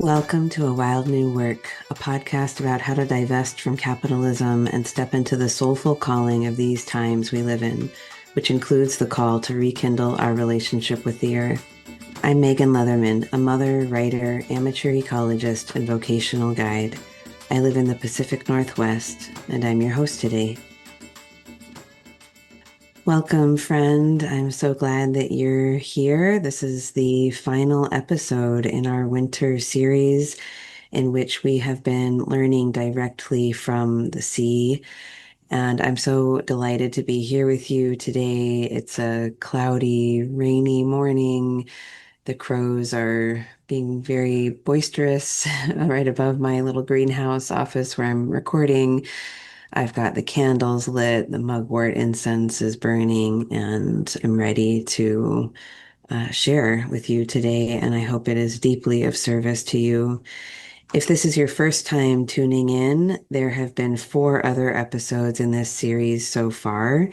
Welcome to A Wild New Work, a podcast about how to divest from capitalism and step into the soulful calling of these times we live in, which includes the call to rekindle our relationship with the earth. I'm Megan Leatherman, a mother, writer, amateur ecologist, and vocational guide. I live in the Pacific Northwest, and I'm your host today. Welcome, friend. I'm so glad that you're here. This is the final episode in our winter series in which we have been learning directly from the sea. And I'm so delighted to be here with you today. It's a cloudy, rainy morning. The crows are being very boisterous right above my little greenhouse office where I'm recording. I've got the candles lit, the mugwort incense is burning, and I'm ready to share with you today. And I hope it is deeply of service to you. If this is your first time tuning in, there have been 4 other episodes in this series so far,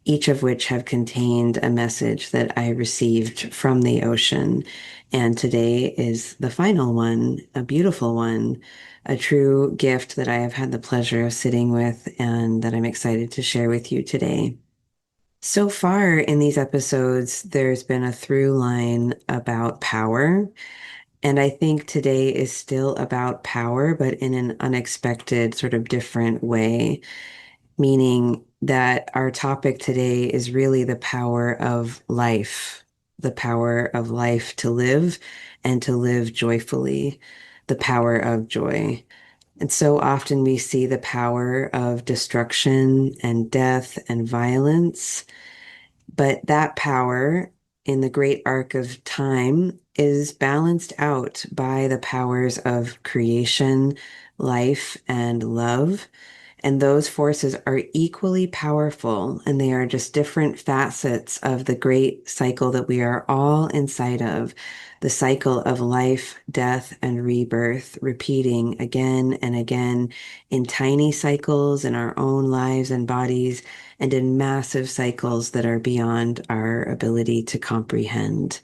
each of which have contained a message that I received from the ocean. And today is the final one, a beautiful one, a true gift that I have had the pleasure of sitting with and that I'm excited to share with you today. So far in these episodes, there's been a through line about power. And I think today is still about power, but in an unexpected, sort of different way, meaning that our topic today is really the power of life to live and to live joyfully, the power of joy. And so often we see the power of destruction and death and violence, but that power in the great arc of time is balanced out by the powers of creation, life, and love. And those forces are equally powerful, and they are just different facets of the great cycle that we are all inside of, the cycle of life, death, and rebirth, repeating again and again in tiny cycles in our own lives and bodies, and in massive cycles that are beyond our ability to comprehend.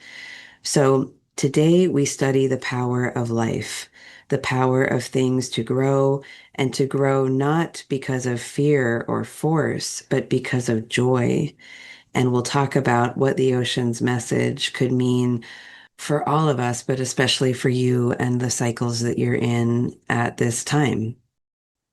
So today we study the power of life, the power of things to grow, and to grow not because of fear or force, but because of joy. And we'll talk about what the ocean's message could mean for all of us, but especially for you and the cycles that you're in at this time.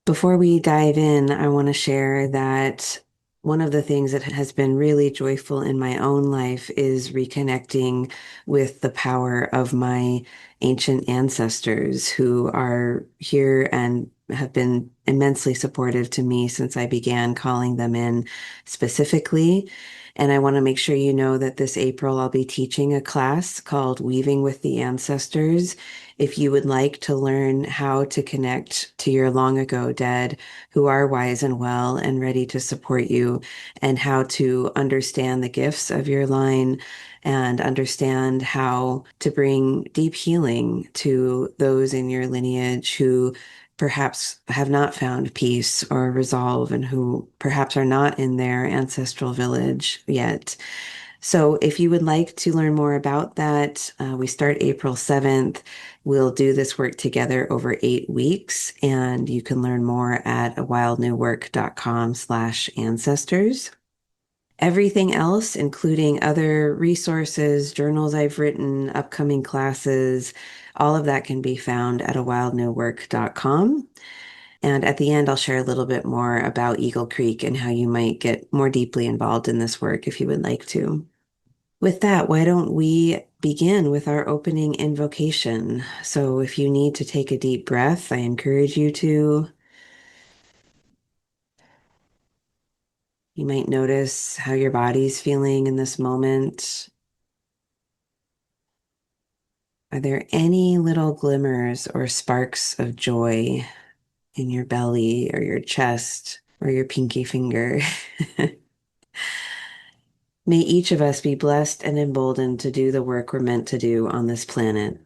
Before we dive in, I want to share that one of the things that has been really joyful in my own life is reconnecting with the power of my ancient ancestors who are here and have been immensely supportive to me since I began calling them in specifically. And I want to make sure you know that this April I'll be teaching a class called Weaving with the Ancestors. If you would like to learn how to connect to your long ago dead who are wise and well and ready to support you, and how to understand the gifts of your line and understand how to bring deep healing to those in your lineage who perhaps have not found peace or resolve and who perhaps are not in their ancestral village yet. So, if you would like to learn more about that, we start April 7th. We'll do this work together over 8 weeks, and you can learn more at awildnewwork.com/ancestors. Everything else, including other resources, journals I've written, upcoming classes, all of that can be found at awildnewwork.com. And at the end, I'll share a little bit more about Eagle Creek and how you might get more deeply involved in this work if you would like to. With that, why don't we begin with our opening invocation? So if you need to take a deep breath, I encourage you to. You might notice how your body's feeling in this moment. Are there any little glimmers or sparks of joy in your belly or your chest or your pinky finger? May each of us be blessed and emboldened to do the work we're meant to do on this planet.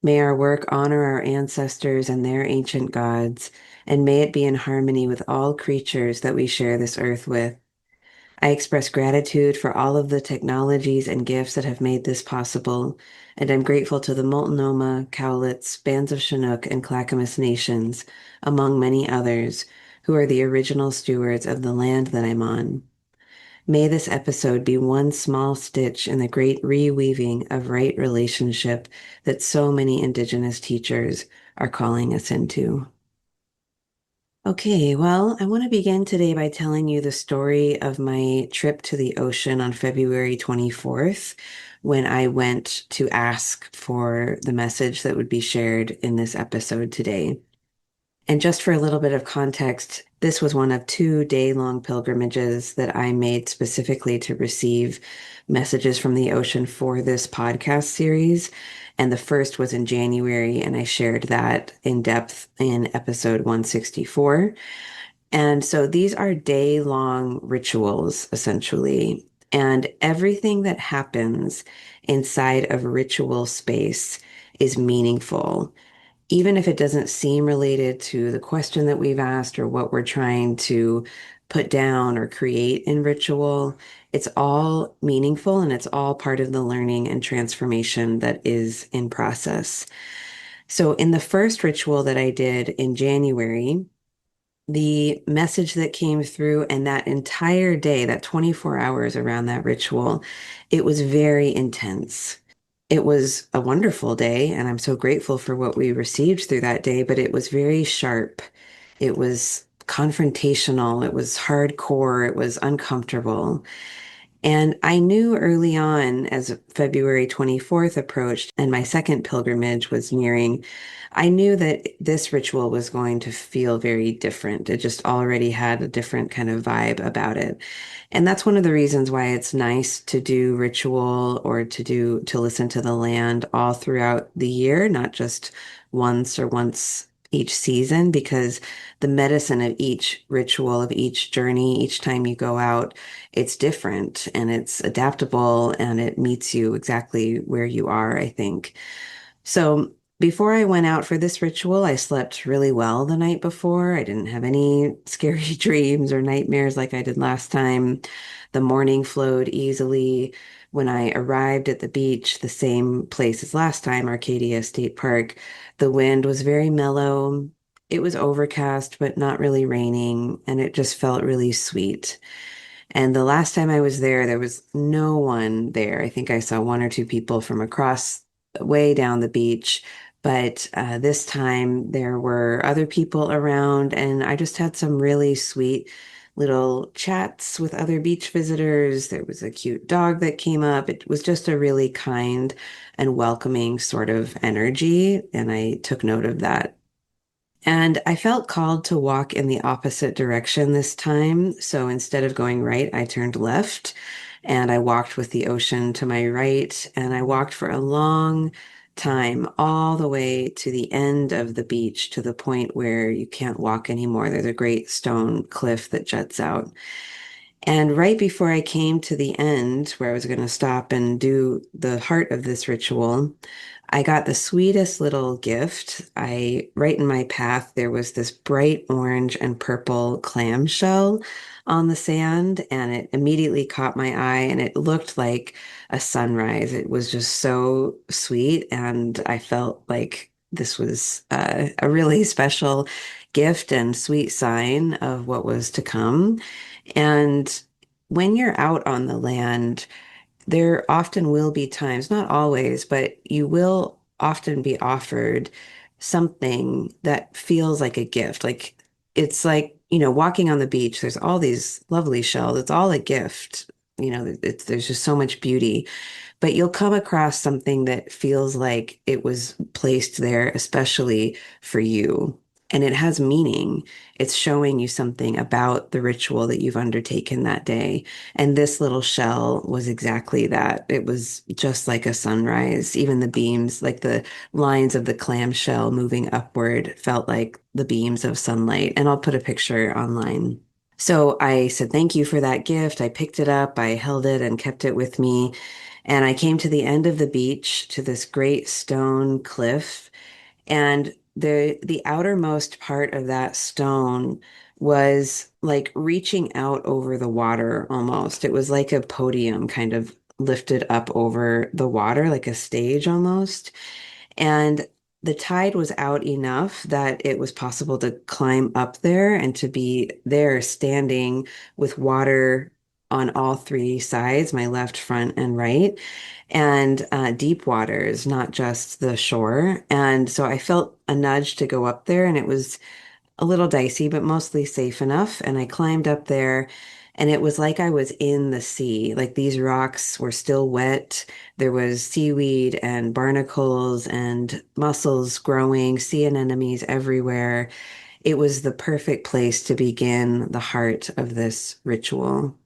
May our work honor our ancestors and their ancient gods, and may it be in harmony with all creatures that we share this earth with. I express gratitude for all of the technologies and gifts that have made this possible, and I'm grateful to the Multnomah, Cowlitz, Bands of Chinook, and Clackamas nations, among many others, who are the original stewards of the land that I'm on. May this episode be one small stitch in the great reweaving of right relationship that so many Indigenous teachers are calling us into. Okay, well, I want to begin today by telling you the story of my trip to the ocean on February 24th when I went to ask for the message that would be shared in this episode today. And just for a little bit of context, this was one of 2 day-long pilgrimages that I made specifically to receive messages from the ocean for this podcast series. And the first was in January, and I shared that in depth in episode 164. And so these are day-long rituals, essentially. And everything that happens inside of ritual space is meaningful even if it doesn't seem related to the question that we've asked or what we're trying to put down or create in ritual, it's all meaningful and it's all part of the learning and transformation that is in process. So, in the first ritual that I did in January, the message that came through and that entire day, that 24 hours around that ritual, it was very intense. It was a wonderful day, and I'm so grateful for what we received through that day, but it was very sharp. It was confrontational. It was hardcore. It was uncomfortable. And I knew early on, as February 24th approached and my second pilgrimage was nearing, I knew that this ritual was going to feel very different. It just already had a different kind of vibe about it. And that's one of the reasons why it's nice to do ritual or to listen to the land all throughout the year, not just once or once each season, because the medicine of each ritual, of each journey, each time you go out, it's different and it's adaptable and it meets you exactly where you are, I think. So before I went out for this ritual, I slept really well the night before. I didn't have any scary dreams or nightmares like I did last time. The morning flowed easily. When I arrived at the beach, the same place as last time, Arcadia State Park, the wind was very mellow. It was overcast, but not really raining, and it just felt really sweet. And the last time I was there, there was no one there. I think I saw one or two people from across way down the beach. But this time there were other people around, and I just had some really sweet little chats with other beach visitors. There was a cute dog that came up. It was just a really kind and welcoming sort of energy, and I took note of that. And I felt called to walk in the opposite direction this time. So instead of going right, I turned left and I walked with the ocean to my right. And I walked for a long time, all the way to the end of the beach, to the point where you can't walk anymore. There's a great stone cliff that juts out. And right before I came to the end, where I was going to stop and do the heart of this ritual, I got the sweetest little gift. Right in my path, there was this bright orange and purple clamshell on the sand, and it immediately caught my eye, and it looked like a sunrise. It was just so sweet, and I felt like this was a really special gift and sweet sign of what was to come. And when you're out on the land, there often will be times, not always, but you will often be offered something that feels like a gift. Like it's like, walking on the beach, there's all these lovely shells. It's all a gift. There's just so much beauty, but you'll come across something that feels like it was placed there especially for you. And it has meaning. It's showing you something about the ritual that you've undertaken that day. And this little shell was exactly that. It was just like a sunrise. Even the beams, like the lines of the clamshell moving upward, felt like the beams of sunlight. And I'll put a picture online. So I said, thank you for that gift. I picked it up, I held it and kept it with me. And I came to the end of the beach to this great stone cliff. And the outermost part of that stone was like reaching out over the water almost. It was like a podium kind of lifted up over the water, like a stage almost. And the tide was out enough that it was possible to climb up there and to be there standing with water on all three sides, my left, front, and right, and deep waters, not just the shore. And so I felt a nudge to go up there, and it was a little dicey, but mostly safe enough. And I climbed up there, and it was like I was in the sea. Like these rocks were still wet. There was seaweed and barnacles and mussels growing, sea anemones everywhere. It was the perfect place to begin the heart of this ritual.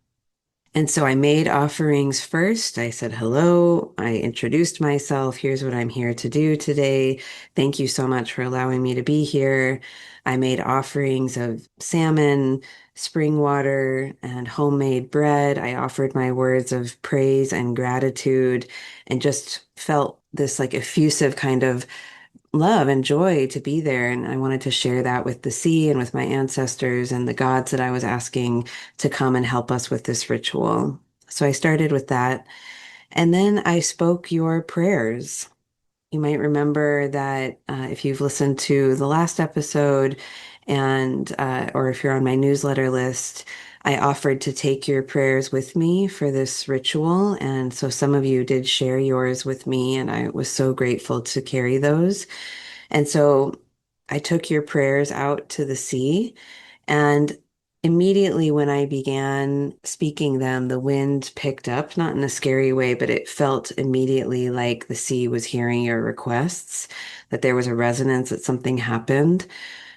And so I made offerings first. I said, hello. I introduced myself. Here's what I'm here to do today. Thank you so much for allowing me to be here. I made offerings of salmon, spring water, and homemade bread. I offered my words of praise and gratitude and just felt this like effusive kind of love and joy to be there. And I wanted to share that with the sea and with my ancestors and the gods that I was asking to come and help us with this ritual. So I started with that. And then I spoke your prayers. You might remember that if you've listened to the last episode or if you're on my newsletter list, I offered to take your prayers with me for this ritual. And so some of you did share yours with me, and I was so grateful to carry those. And so I took your prayers out to the sea, and immediately when I began speaking them, the wind picked up, not in a scary way, but it felt immediately like the sea was hearing your requests, that there was a resonance, that something happened.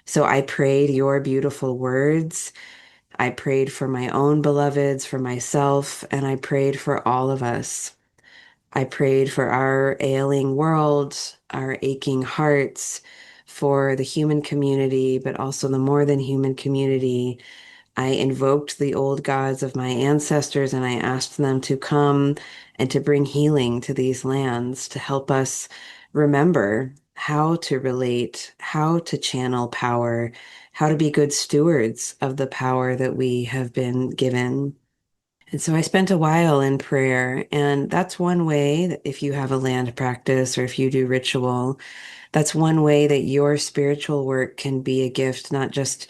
So I prayed your beautiful words. I prayed for my own beloveds, for myself, and I prayed for all of us. I prayed for our ailing world, our aching hearts, for the human community, but also the more than human community. I invoked the old gods of my ancestors and I asked them to come and to bring healing to these lands, to help us remember how to relate, how to channel power, how to be good stewards of the power that we have been given. And so I spent a while in prayer, and that's one way that if you have a land practice or if you do ritual, that's one way that your spiritual work can be a gift, not just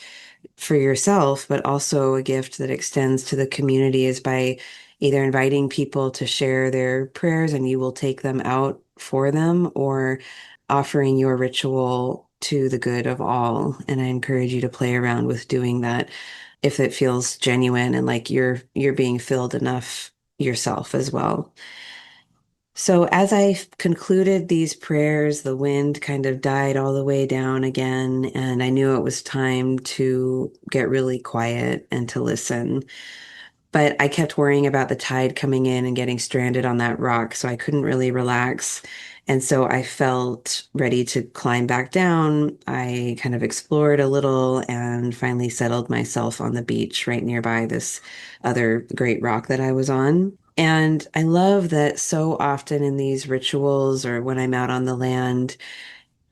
for yourself, but also a gift that extends to the community is by either inviting people to share their prayers and you will take them out for them, or offering your ritual to the good of all. And I encourage you to play around with doing that if it feels genuine and like you're being filled enough yourself as well. So as I concluded these prayers, the wind kind of died all the way down again, and I knew it was time to get really quiet and to listen. But I kept worrying about the tide coming in and getting stranded on that rock, so I couldn't really relax. And so I felt ready to climb back down. I kind of explored a little and finally settled myself on the beach right nearby this other great rock that I was on. And I love that so often in these rituals or when I'm out on the land,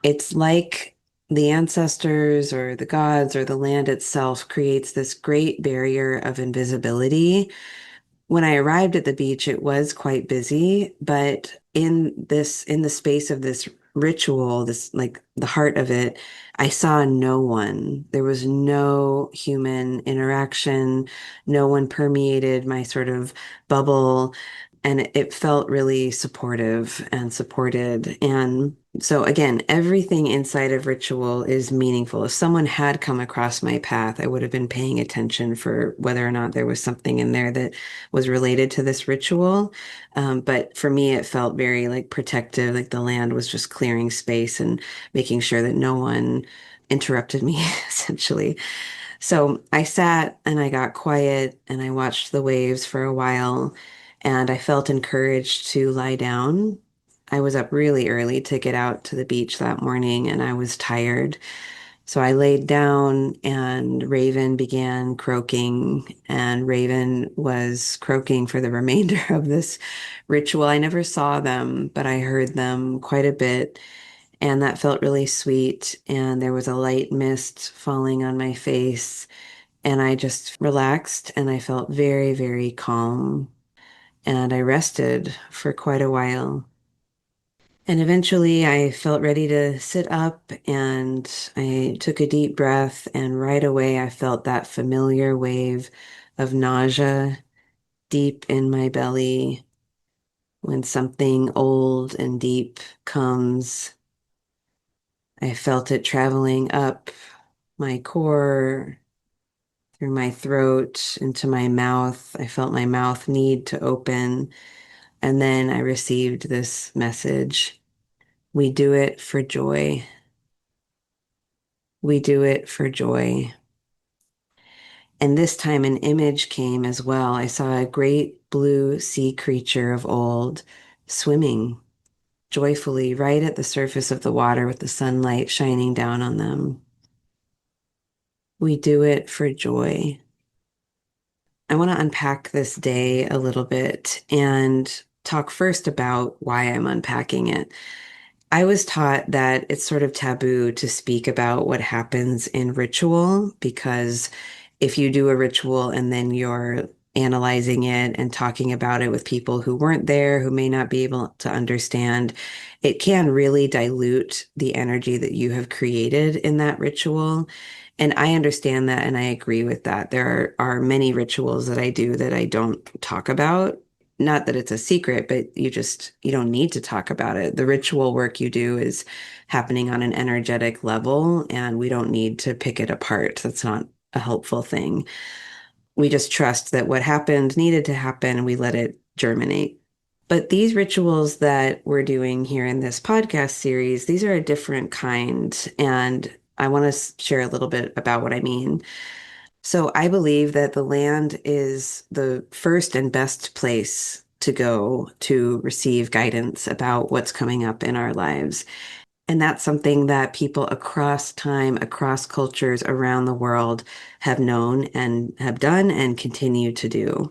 it's like the ancestors or the gods or the land itself creates this great barrier of invisibility. When I arrived at the beach, it was quite busy, but in the space of this ritual, this like the heart of it, I saw no one. There was no human interaction. No one permeated my sort of bubble, and it felt really supportive and supported. And so again, everything inside of ritual is meaningful. If someone had come across my path, I would have been paying attention for whether or not there was something in there that was related to this ritual. But for me, it felt very like protective, like the land was just clearing space and making sure that no one interrupted me, essentially. So I sat and I got quiet and I watched the waves for a while and I felt encouraged to lie down. I was up really early to get out to the beach that morning and I was tired. So I laid down and Raven began croaking, and Raven was croaking for the remainder of this ritual. I never saw them, but I heard them quite a bit, and that felt really sweet. And there was a light mist falling on my face, And I just relaxed and I felt very, very calm. And I rested for quite a while. And eventually I felt ready to sit up and I took a deep breath. And right away I felt that familiar wave of nausea deep in my belly. When something old and deep comes, I felt it traveling up my core, through my throat, into my mouth. I felt my mouth need to open. And then I received this message. We do it for joy. We do it for joy. And this time an image came as well. I saw a great blue sea creature of old swimming joyfully right at the surface of the water with the sunlight shining down on them. We do it for joy. I want to unpack this day a little bit and talk first about why I'm unpacking it. I was taught that it's sort of taboo to speak about what happens in ritual because if you do a ritual and then you're analyzing it and talking about it with people who weren't there, who may not be able to understand, it can really dilute the energy that you have created in that ritual. And I understand that and I agree with that. There are many rituals that I do that I don't talk about. Not that it's a secret, but you don't need to talk about it. The ritual work you do is happening on an energetic level, and we don't need to pick it apart. That's not a helpful thing. We just trust that what happened needed to happen and we let it germinate. But these rituals that we're doing here in this podcast series, these are a different kind. And I want to share a little bit about what I mean. So I believe that the land is the first and best place to go to receive guidance about what's coming up in our lives. And that's something that people across time, across cultures around the world have known and have done and continue to do.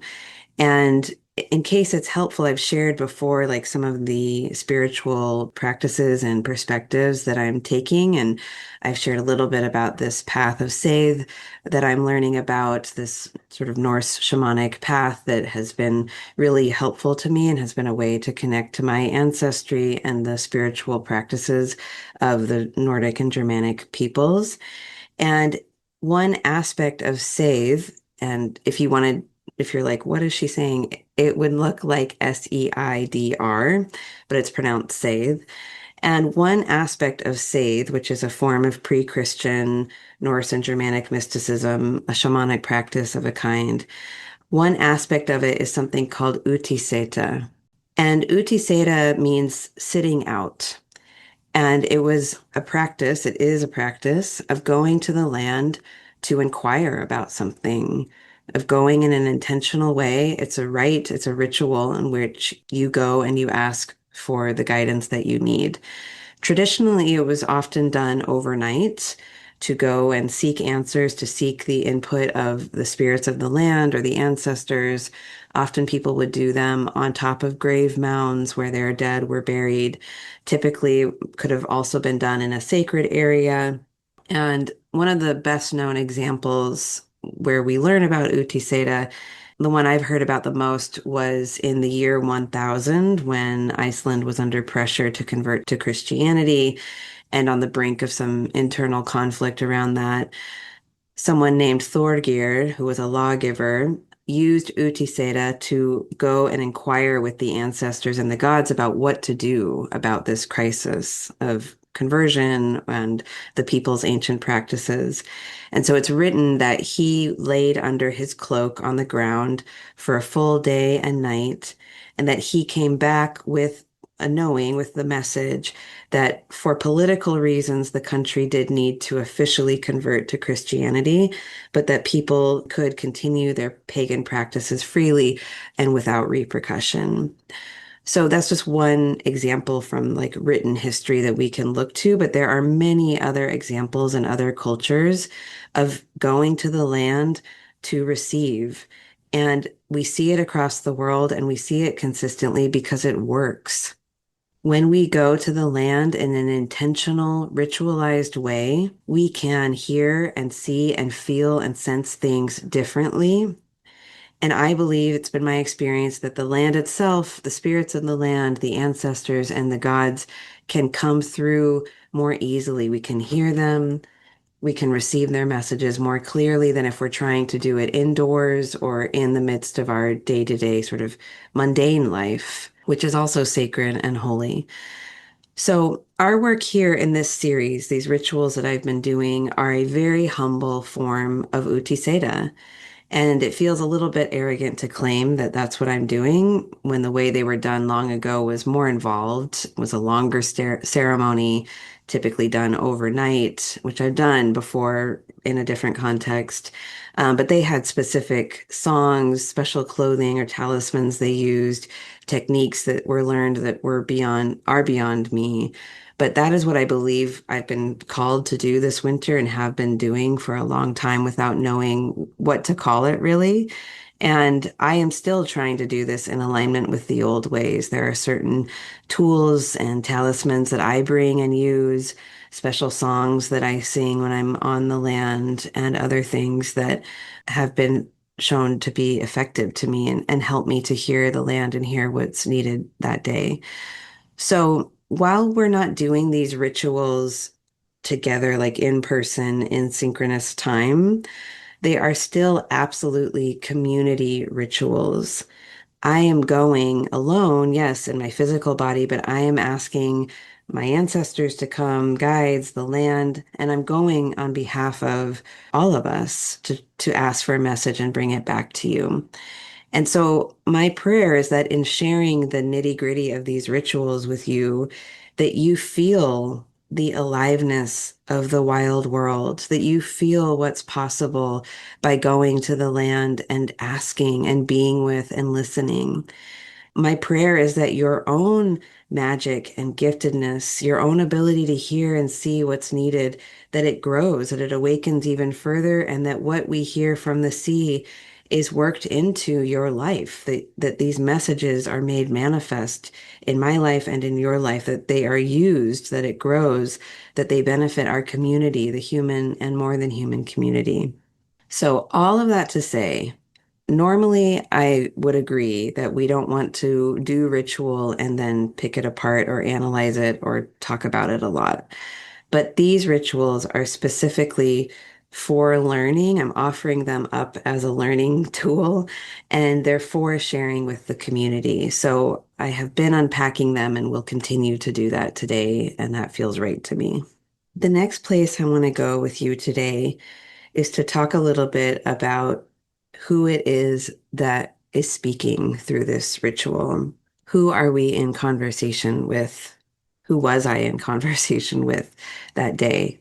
And in case it's helpful, I've shared before like some of the spiritual practices and perspectives that I'm taking. And I've shared a little bit about this path of Seth that I'm learning about, this sort of Norse shamanic path that has been really helpful to me and has been a way to connect to my ancestry and the spiritual practices of the Nordic and Germanic peoples. And one aspect of save, and if you're like, what is she saying? It would look like Seidr, but it's pronounced save. And one aspect of save, which is a form of pre-Christian Norse and Germanic mysticism, a shamanic practice of a kind, one aspect of it is something called utiseta. And utiseta means sitting out. And it was a practice, it is a practice of going to the land to inquire about something, of going in an intentional way. It's a rite, it's a ritual in which you go and you ask for the guidance that you need. Traditionally, it was often done overnight to go and seek answers, to seek the input of the spirits of the land or the ancestors. Often people would do them on top of grave mounds where their dead were buried. Typically, could have also been done in a sacred area. And one of the best known examples where we learn about Utiseta, the one I've heard about the most was in the year 1000 when Iceland was under pressure to convert to Christianity and on the brink of some internal conflict around that. Someone named Thorgir, who was a lawgiver, used Utiseta to go and inquire with the ancestors and the gods about what to do about this crisis of conversion and the people's ancient practices. And so it's written that he laid under his cloak on the ground for a full day and night, and that he came back with a knowing, with the message that for political reasons, the country did need to officially convert to Christianity, but that people could continue their pagan practices freely and without repercussion. So that's just one example from like written history that we can look to, but there are many other examples in other cultures of going to the land to receive. And we see it across the world and we see it consistently because it works. When we go to the land in an intentional, ritualized way, we can hear and see and feel and sense things differently. And I believe it's been my experience that the land itself, the spirits of the land, the ancestors, and the gods can come through more easily. We can hear them. We can receive their messages more clearly than if we're trying to do it indoors or in the midst of our day-to-day sort of mundane life, which is also sacred and holy. So, our work here in this series, these rituals that I've been doing, are a very humble form of Utiseda. And it feels a little bit arrogant to claim that that's what I'm doing when the way they were done long ago was more involved, was a longer ceremony, typically done overnight, which I've done before in a different context. But they had specific songs, special clothing or talismans they used, techniques that were learned that are beyond me. But that is what I believe I've been called to do this winter and have been doing for a long time without knowing what to call it really. And I am still trying to do this in alignment with the old ways. There are certain tools and talismans that I bring and use, special songs that I sing when I'm on the land, and other things that have been shown to be effective to me and help me to hear the land and hear what's needed that day. So while we're not doing these rituals together, like in person in synchronous time, they are still absolutely community rituals. I am going alone, yes, in my physical body, but I am asking my ancestors to come, guides, the land, and I'm going on behalf of all of us to ask for a message and bring it back to you. And so my prayer is that in sharing the nitty-gritty of these rituals with you, that you feel the aliveness of the wild world, that you feel what's possible by going to the land and asking and being with and listening. My prayer is that your own magic and giftedness, your own ability to hear and see what's needed, that it grows, that it awakens even further, and that what we hear from the sea is worked into your life, that these messages are made manifest in my life and in your life, that they are used, that it grows, that they benefit our community, the human and more than human community. So, all of that to say, normally I would agree that we don't want to do ritual and then pick it apart or analyze it or talk about it a lot. But these rituals are specifically for learning. I'm offering them up as a learning tool, and they're for sharing with the community. So, I have been unpacking them and will continue to do that today, and that feels right to me. The next place I want to go with you today is to talk a little bit about who it is that is speaking through this ritual. Who are we in conversation with? Who was I in conversation with that day?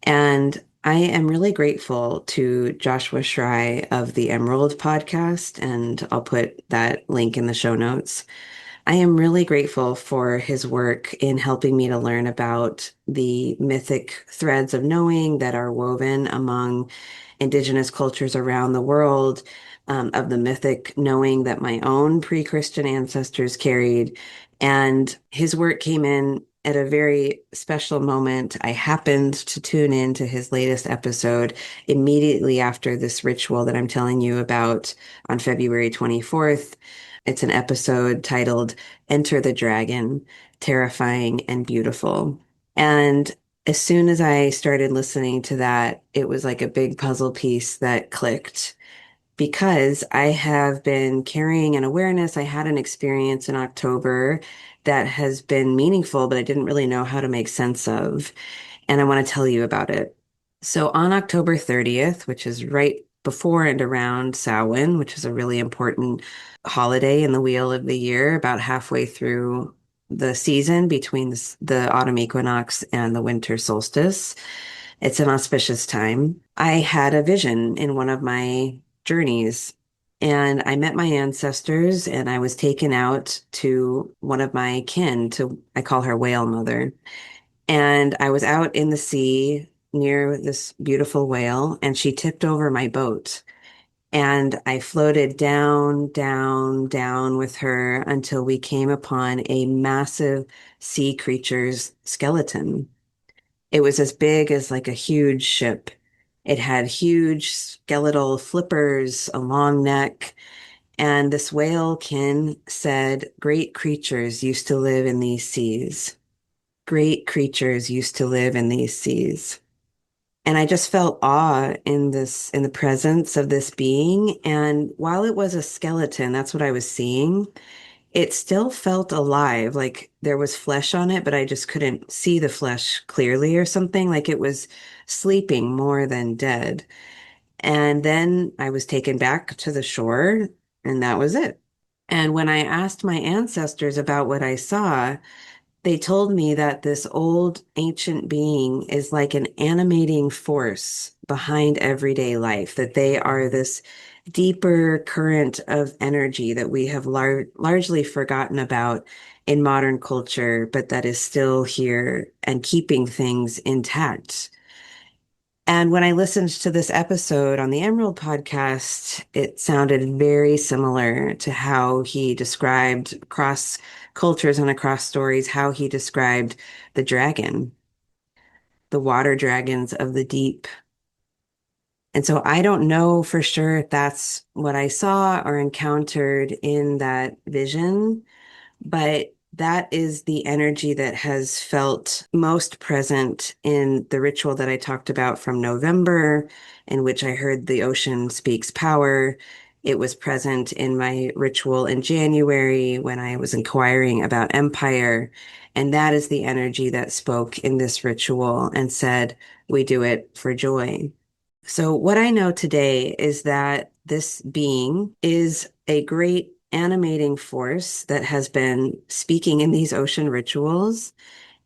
And I am really grateful to Joshua Schrei of the Emerald podcast, and I'll put that link in the show notes. I am really grateful for his work in helping me to learn about the mythic threads of knowing that are woven among indigenous cultures around the world, of the mythic knowing that my own pre-Christian ancestors carried. And his work came in at a very special moment. I happened to tune in to his latest episode immediately after this ritual that I'm telling you about on February 24th. It's an episode titled Enter the Dragon, Terrifying and Beautiful. And as soon as I started listening to that, it was like a big puzzle piece that clicked because I have been carrying an awareness. I had an experience in October that has been meaningful, but I didn't really know how to make sense of. And I want to tell you about it. So on October 30th, which is right before and around Samhain, which is a really important holiday in the wheel of the year, about halfway through the season between the autumn equinox and the winter solstice. It's an auspicious time. I had a vision in one of my journeys, and I met my ancestors, and I was taken out to one of my kin, I call her Whale Mother. And I was out in the sea near this beautiful whale, and she tipped over my boat. And I floated down, down, down with her until we came upon a massive sea creature's skeleton. It was as big as like a huge ship. It had huge skeletal flippers, a long neck, and this whalekin said, "Great creatures used to live in these seas. Great creatures used to live in these seas." And I just felt awe in the presence of this being. And while it was a skeleton, that's what I was seeing, it still felt alive. Like there was flesh on it, but I just couldn't see the flesh clearly or something. Like it was sleeping more than dead. And then I was taken back to the shore, and that was it. And when I asked my ancestors about what I saw, they told me that this old ancient being is like an animating force behind everyday life, that they are this deeper current of energy that we have largely forgotten about in modern culture, but that is still here and keeping things intact. And when I listened to this episode on the Emerald podcast, it sounded very similar to how he described across cultures and across stories, how he described the dragon, the water dragons of the deep. And so I don't know for sure if that's what I saw or encountered in that vision, but that is the energy that has felt most present in the ritual that I talked about from November, in which I heard the ocean speaks power. It was present in my ritual in January when I was inquiring about empire. And that is the energy that spoke in this ritual and said, "We do it for joy." So, what I know today is that this being is a great animating force that has been speaking in these ocean rituals.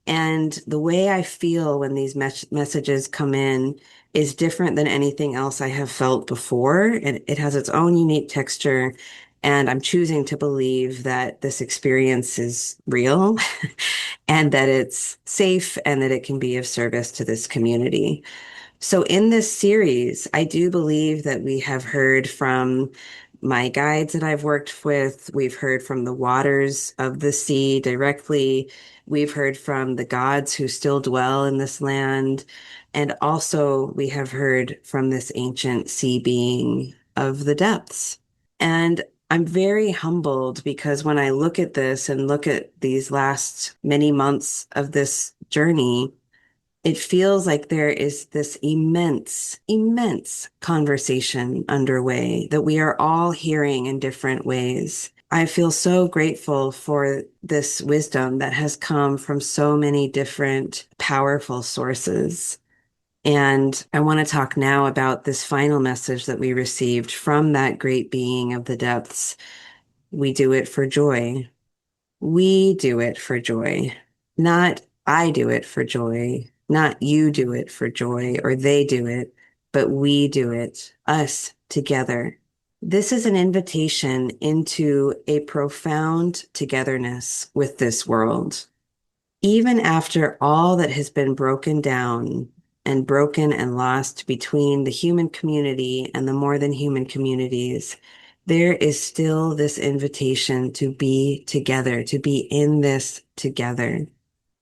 And the way I feel when these messages come in is different than anything else I have felt before. And it has its own unique texture. And I'm choosing to believe that this experience is real and that it's safe and that it can be of service to this community. So, in this series, I do believe that we have heard from my guides that I've worked with. We've heard from the waters of the sea directly. We've heard from the gods who still dwell in this land. And also, we have heard from this ancient sea being of the depths. And I'm very humbled because when I look at this and look at these last many months of this journey, it feels like there is this immense, immense conversation underway that we are all hearing in different ways. I feel so grateful for this wisdom that has come from so many different powerful sources. And I want to talk now about this final message that we received from that great being of the depths. We do it for joy. We do it for joy. Not I do it for joy, not you do it for joy or they do it, but we do it, us together. This is an invitation into a profound togetherness with this world. Even after all that has been broken down and broken and lost between the human community and the more than human communities, there is still this invitation to be together, to be in this together.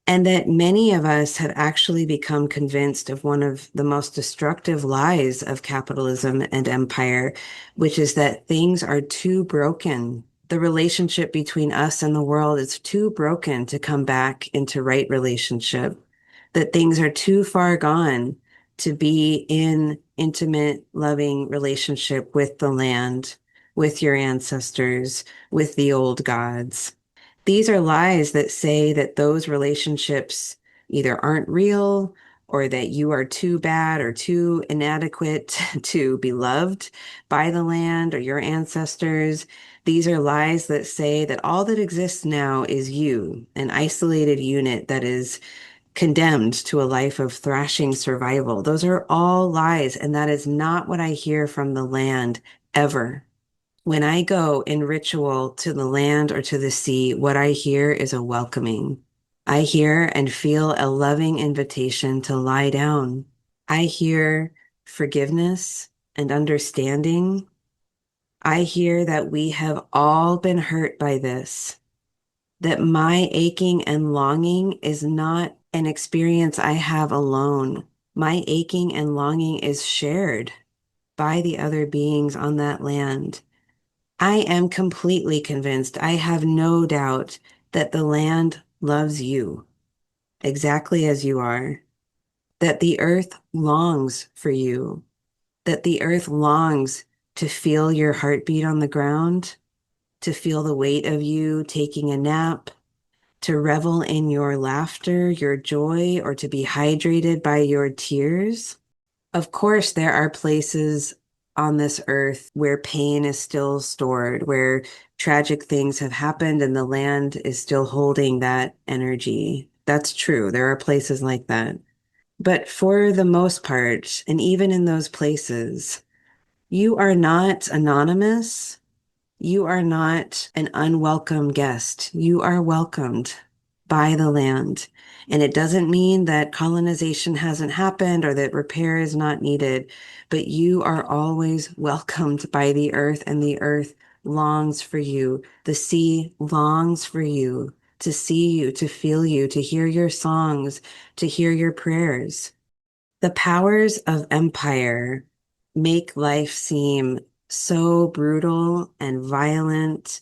And that many of us have actually become convinced of one of the most destructive lies of capitalism and empire, which is that things are too broken. The relationship between us and the world is too broken to come back into right relationship, that things are too far gone to be in intimate, loving relationship with the land, with your ancestors, with the old gods. These are lies that say that those relationships either aren't real or that you are too bad or too inadequate to be loved by the land or your ancestors. These are lies that say that all that exists now is you, an isolated unit that is condemned to a life of thrashing survival. Those are all lies, and that is not what I hear from the land ever. When I go in ritual to the land or to the sea, what I hear is a welcoming. I hear and feel a loving invitation to lie down. I hear forgiveness and understanding. I hear that we have all been hurt by this, that my aching and longing is not an experience I have alone. My aching and longing is shared by the other beings on that land. I am completely convinced, I have no doubt that the land loves you exactly as you are, that the earth longs for you, that the earth longs to feel your heartbeat on the ground, to feel the weight of you taking a nap, to revel in your laughter, your joy, or to be hydrated by your tears. Of course, there are places on this earth where pain is still stored, where tragic things have happened and the land is still holding that energy. That's true. There are places like that. But for the most part, and even in those places, you are not anonymous. You are not an unwelcome guest. You are welcomed by the land. And it doesn't mean that colonization hasn't happened or that repair is not needed, but you are always welcomed by the earth, and the earth longs for you. The sea longs for you, to see you, to feel you, to hear your songs, to hear your prayers. The powers of empire make life seem so brutal and violent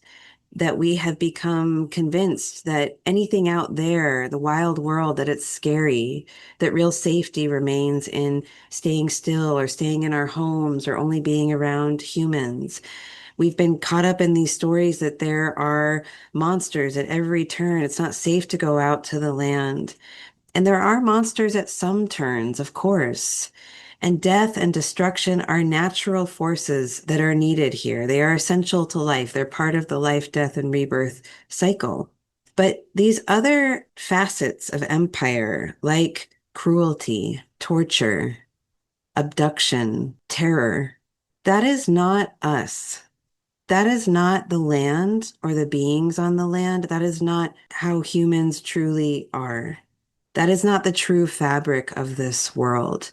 that we have become convinced that anything out there, the wild world, that it's scary, that real safety remains in staying still or staying in our homes or only being around humans. We've been caught up in these stories that there are monsters at every turn. It's not safe to go out to the land. And there are monsters at some turns, of course. And death and destruction are natural forces that are needed here. They are essential to life. They're part of the life, death, and rebirth cycle. But these other facets of empire, like cruelty, torture, abduction, terror, that is not us. That is not the land or the beings on the land. That is not how humans truly are. That is not the true fabric of this world.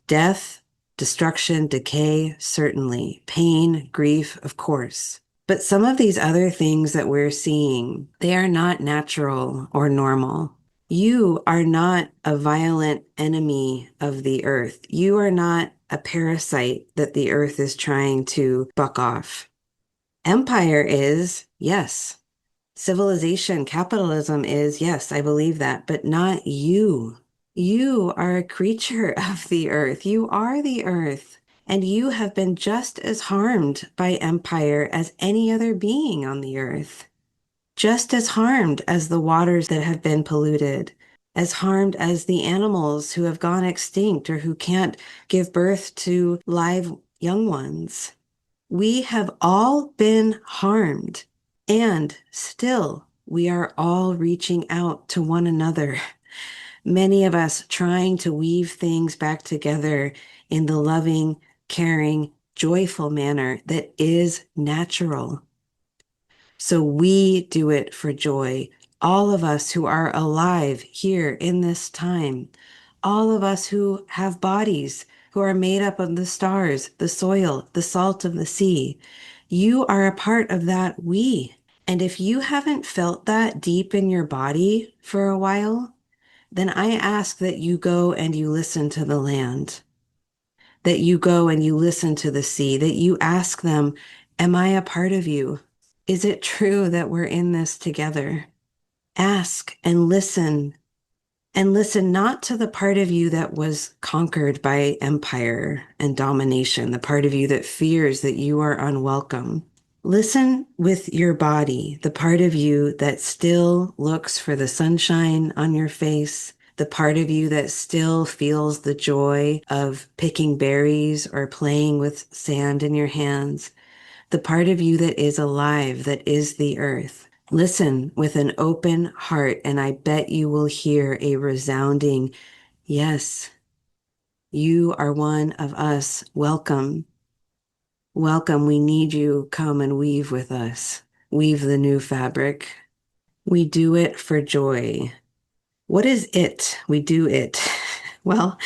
Death, destruction, decay, certainly. Pain, grief, of course. But some of these other things that we're seeing, they are not natural or normal. You are not a violent enemy of the earth. You are not a parasite that the earth is trying to buck off. Empire is, yes. Civilization, capitalism is, yes, I believe that, but not you. You are a creature of the earth. You are the earth. And you have been just as harmed by empire as any other being on the earth. Just as harmed as the waters that have been polluted, as harmed as the animals who have gone extinct or who can't give birth to live young ones. We have all been harmed, and still we are all reaching out to one another. Many of us trying to weave things back together in the loving, caring, joyful manner that is natural. So we do it for joy. All of us who are alive here in this time, all of us who have bodies, who are made up of the stars, the soil, the salt of the sea, you are a part of that we. And if you haven't felt that deep in your body for a while, then I ask that you go and you listen to the land, that you go and you listen to the sea, that you ask them, am I a part of you? Is it true that we're in this together? Ask and listen not to the part of you that was conquered by empire and domination, the part of you that fears that you are unwelcome. Listen with your body, the part of you that still looks for the sunshine on your face, the part of you that still feels the joy of picking berries or playing with sand in your hands, the part of you that is alive, that is the earth. Listen with an open heart, and I bet you will hear a resounding, yes, you are one of us. Welcome. Welcome. We need you. Come and weave with us. Weave the new fabric. We do it for joy. What is it? We do it. Well,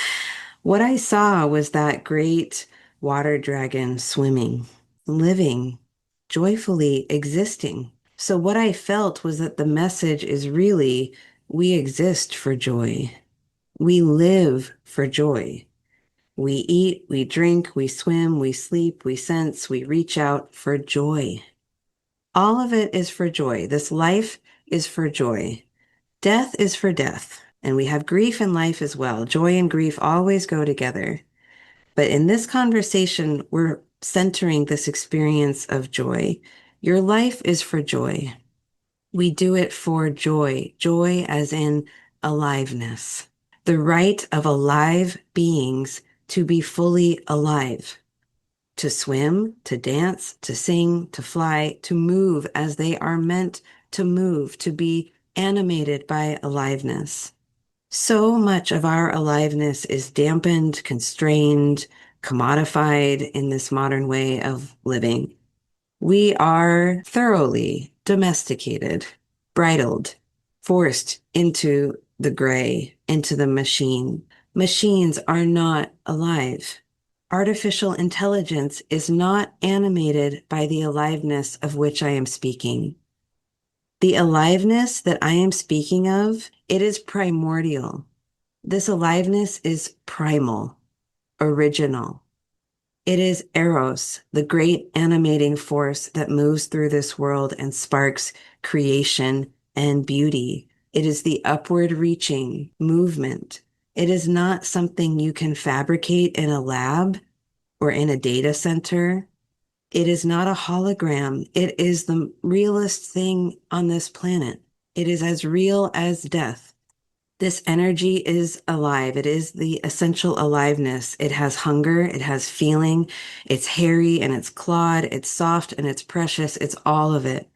what I saw was that great water dragon swimming. living, joyfully existing. So, what I felt was that the message is really we exist for joy. We live for joy. We eat, we drink, we swim, we sleep, we sense, we reach out for joy. All of it is for joy. This life is for joy. Death is for death. And we have grief in life as well. Joy and grief always go together. But in this conversation, we're centering this experience of joy. Your life is for joy. We do it for joy, joy as in aliveness, the right of alive beings to be fully alive, to swim, to dance, to sing, to fly, to move as they are meant to move, to be animated by aliveness. So much of our aliveness is dampened, constrained, commodified in this modern way of living. We are thoroughly domesticated, bridled, forced into the gray, into the machine. Machines are not alive. Artificial intelligence is not animated by the aliveness of which I am speaking. The aliveness that I am speaking of, it is primordial. This aliveness is primal, original. It is Eros, the great animating force that moves through this world and sparks creation and beauty. It is the upward reaching movement. It is not something you can fabricate in a lab or in a data center. It is not a hologram. It is the realest thing on this planet. It is as real as death. This energy is alive. It is the essential aliveness. It has hunger. It has feeling. It's hairy and it's clawed. It's soft and it's precious. It's all of it.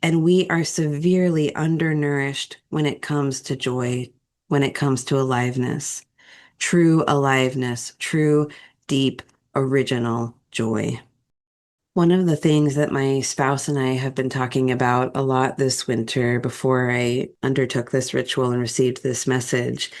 And we are severely undernourished when it comes to joy, when it comes to aliveness, true, deep, original joy. One of the things that my spouse and I have been talking about a lot this winter before I undertook this ritual and received this message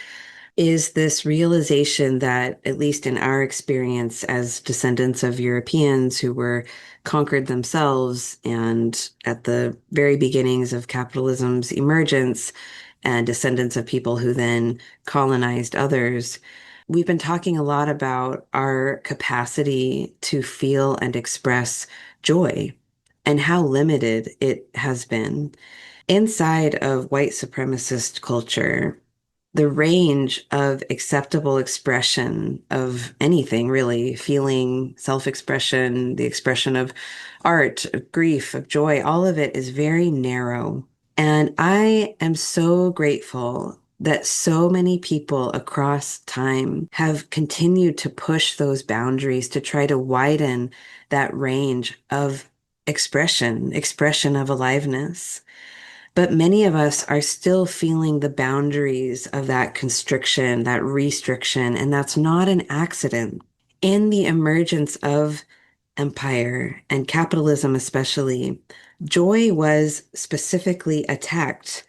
is this realization that, at least in our experience as descendants of Europeans who were conquered themselves and at the very beginnings of capitalism's emergence, and descendants of people who then colonized others, we've been talking a lot about our capacity to feel and express joy and how limited it has been. Inside of white supremacist culture, the range of acceptable expression of anything, really, feeling, self-expression, the expression of art, of grief, of joy, all of it is very narrow. And I am so grateful that so many people across time have continued to push those boundaries to try to widen that range of expression of aliveness. But many of us are still feeling the boundaries of that constriction, that restriction, and that's not an accident. In the emergence of empire and capitalism, especially, joy was specifically attacked.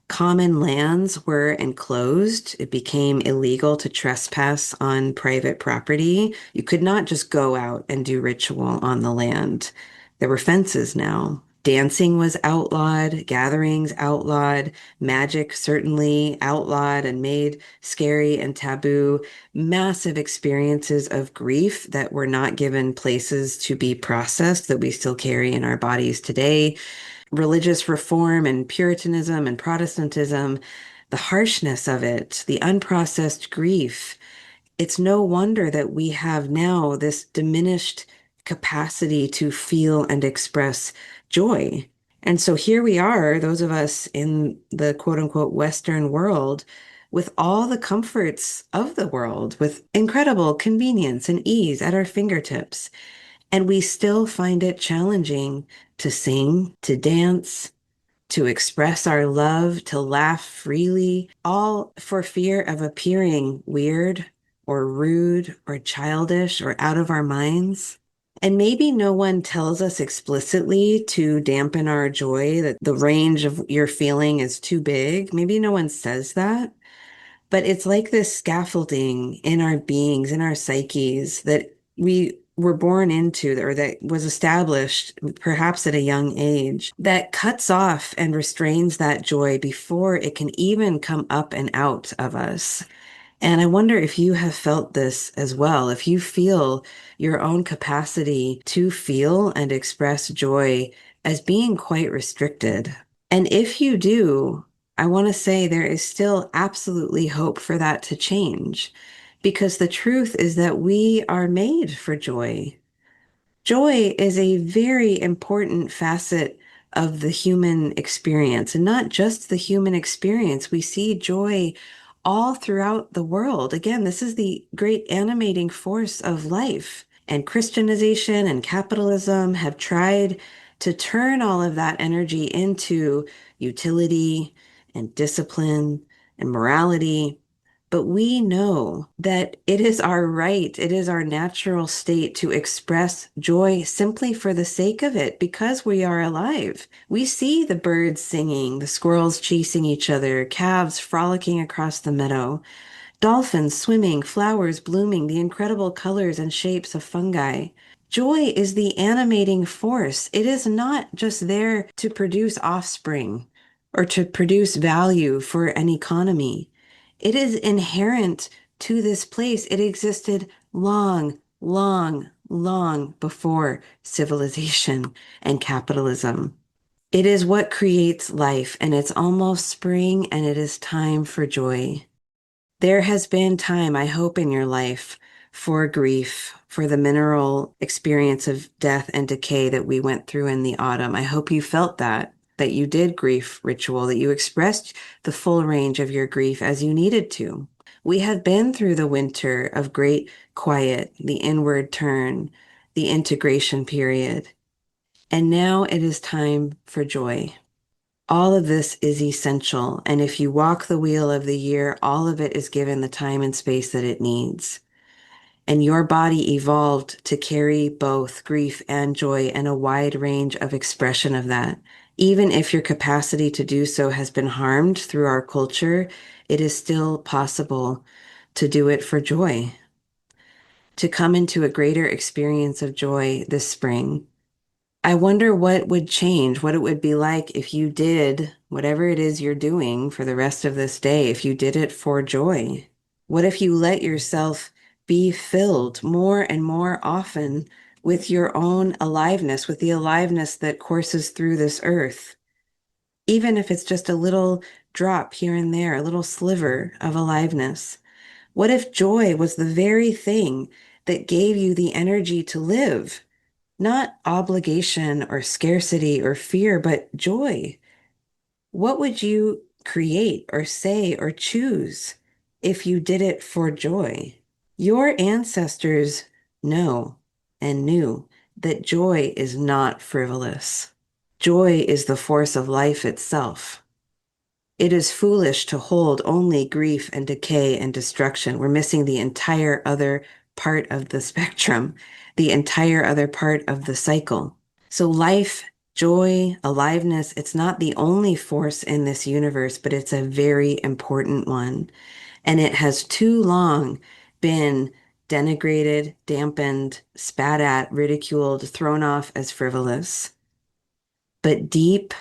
Common lands were enclosed. It became illegal to trespass on private property. You could not just go out and do ritual on the land. There were fences now. Dancing was outlawed, gatherings outlawed, magic certainly outlawed and made scary and taboo. Massive experiences of grief that were not given places to be processed that we still carry in our bodies today, religious reform and Puritanism and Protestantism, the harshness of it, the unprocessed grief. It's no wonder that we have now this diminished capacity to feel and express joy. And so here we are, those of us in the quote unquote Western world, with all the comforts of the world, with incredible convenience and ease at our fingertips. And we still find it challenging to sing, to dance, to express our love, to laugh freely, all for fear of appearing weird or rude or childish or out of our minds. And maybe no one tells us explicitly to dampen our joy, that the range of your feeling is too big. Maybe no one says that. But it's like this scaffolding in our beings, in our psyches, that we we're born into or that was established perhaps at a young age that cuts off and restrains that joy before it can even come up and out of us. And I wonder if you have felt this as well, if you feel your own capacity to feel and express joy as being quite restricted. And if you do, I want to say there is still absolutely hope for that to change because the truth is that we are made for joy. Joy is a very important facet of the human experience, and not just the human experience. We see joy all throughout the world. Again, this is the great animating force of life. And Christianization and capitalism have tried to turn all of that energy into utility and discipline and morality. But we know that it is our right, it is our natural state to express joy simply for the sake of it because we are alive. We see the birds singing, the squirrels chasing each other, calves frolicking across the meadow, dolphins swimming, flowers blooming, the incredible colors and shapes of fungi. Joy is the animating force. It is not just there to produce offspring or to produce value for an economy. It is inherent to this place. It existed long, long, long before civilization and capitalism. It is what creates life, and it's almost spring, and it is time for joy. There has been time, I hope, in your life for grief, for the mineral experience of death and decay that we went through in the autumn. I hope you felt that you did grief ritual, that you expressed the full range of your grief as you needed to. We have been through the winter of great quiet, the inward turn, the integration period, and now it is time for joy. All of this is essential. And if you walk the wheel of the year, all of it is given the time and space that it needs. And your body evolved to carry both grief and joy and a wide range of expression of that. Even if your capacity to do so has been harmed through our culture, it is still possible to do it for joy, to come into a greater experience of joy this spring. I wonder what would change, what it would be like if you did whatever it is you're doing for the rest of this day, if you did it for joy. What if you let yourself be filled more and more often with your own aliveness, with the aliveness that courses through this earth? Even if it's just a little drop here and there, a little sliver of aliveness. What if joy was the very thing that gave you the energy to live? Not obligation or scarcity or fear, but joy. What would you create or say or choose if you did it for joy? Your ancestors know and knew that joy is not frivolous. Joy is the force of life itself. It is foolish to hold only grief and decay and destruction. We're missing the entire other part of the spectrum, the entire other part of the cycle. So life, joy, aliveness, it's not the only force in this universe, but it's a very important one. And it has too long been denigrated, dampened, spat at, ridiculed, thrown off as frivolous. But deep,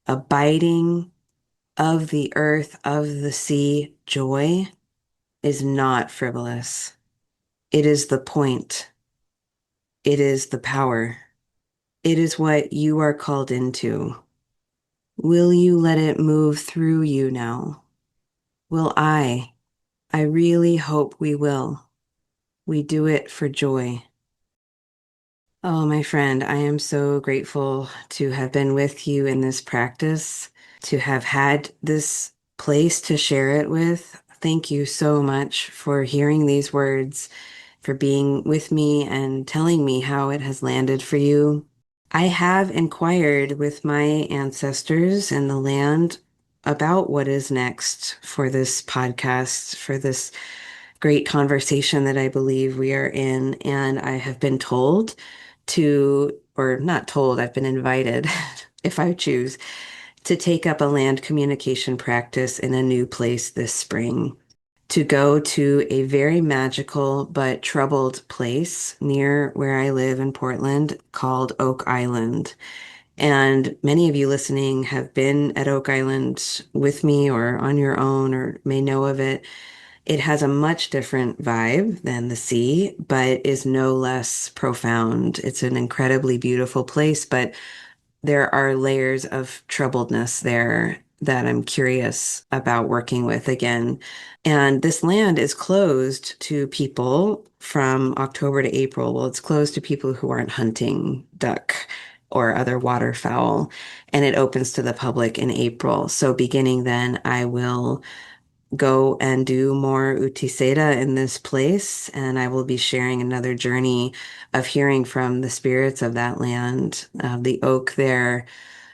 abiding, of the earth, of the sea, joy is not frivolous. It is the point. It is the power. It is what you are called into. Will you let it move through you now? Will I? I really hope we will. We do it for joy. Oh, my friend, I am so grateful to have been with you in this practice, to have had this place to share it with. Thank you so much for hearing these words, for being with me and telling me how it has landed for you. I have inquired with my ancestors and the land about what is next for this podcast, for this great conversation that I believe we are in. And I have been told or not told, I've been invited, if I choose, to take up a land communication practice in a new place this spring. to go to a very magical but troubled place near where I live in Portland called Oak Island. And many of you listening have been at Oak Island with me or on your own or may know of it. It has a much different vibe than the sea, but is no less profound. It's an incredibly beautiful place, but there are layers of troubledness there that I'm curious about working with again. And this land is closed to people from October to April. Well, it's closed to people who aren't hunting duck or other waterfowl, and it opens to the public in April. So beginning then, I will go and do more utiseda in this place, and I will be sharing another journey of hearing from the spirits of that land, the oak there,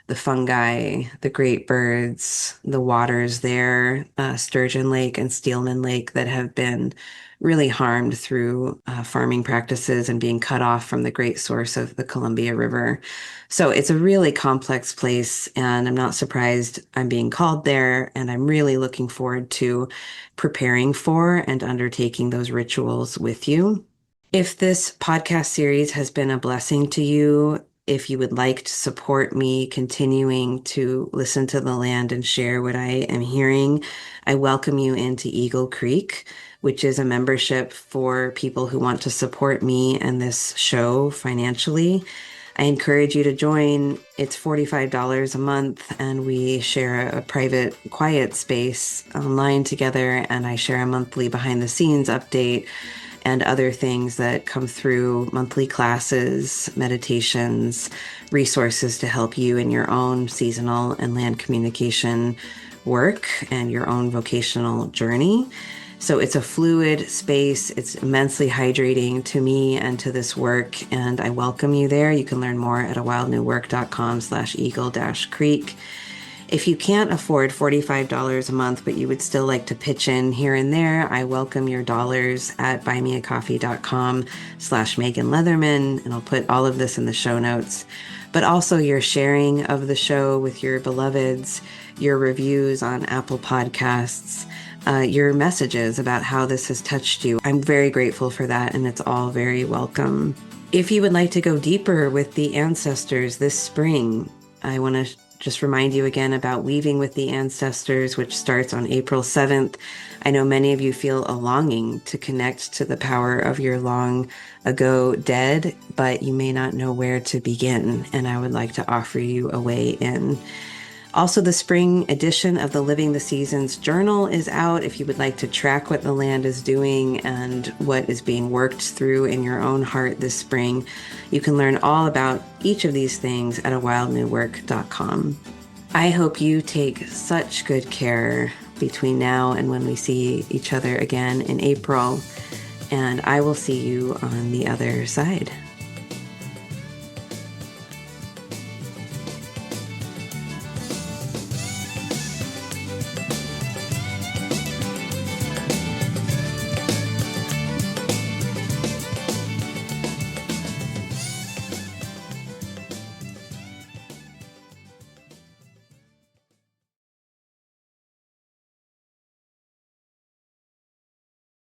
the fungi, the great birds, the waters there, Sturgeon Lake and Steelman Lake that have been really harmed through farming practices and being cut off from the great source of the Columbia River. So it's a really complex place, and I'm not surprised I'm being called there, and I'm really looking forward to preparing for and undertaking those rituals with you. If this podcast series has been a blessing to you, if you would like to support me continuing to listen to the land and share what I am hearing, I welcome you into Eagle Creek, which is a membership for people who want to support me and this show financially. I encourage you to join. It's $45 a month, and we share a private, quiet space online together, and I share a monthly behind the scenes update and other things that come through monthly classes, meditations, resources to help you in your own seasonal and land communication work and your own vocational journey. So it's a fluid space. It's immensely hydrating to me and to this work, and I welcome you there. You can learn more at awildnewwork.com/eagle-creek. If you can't afford $45 a month, but you would still like to pitch in here and there, I welcome your dollars at buymeacoffee.com/Megan Leatherman, and I'll put all of this in the show notes. But also your sharing of the show with your beloveds, your reviews on Apple Podcasts, your messages about how this has touched you. I'm very grateful for that, and it's all very welcome. If you would like to go deeper with the ancestors this spring, I want to just remind you again about Weaving with the Ancestors, which starts on April 7th. I know many of you feel a longing to connect to the power of your long ago dead, but you may not know where to begin, and I would like to offer you a way in. Also, the spring edition of the Living the Seasons journal is out if you would like to track what the land is doing and what is being worked through in your own heart this spring. You can learn all about each of these things at awildnewwork.com. I hope you take such good care between now and when we see each other again in April, and I will see you on the other side.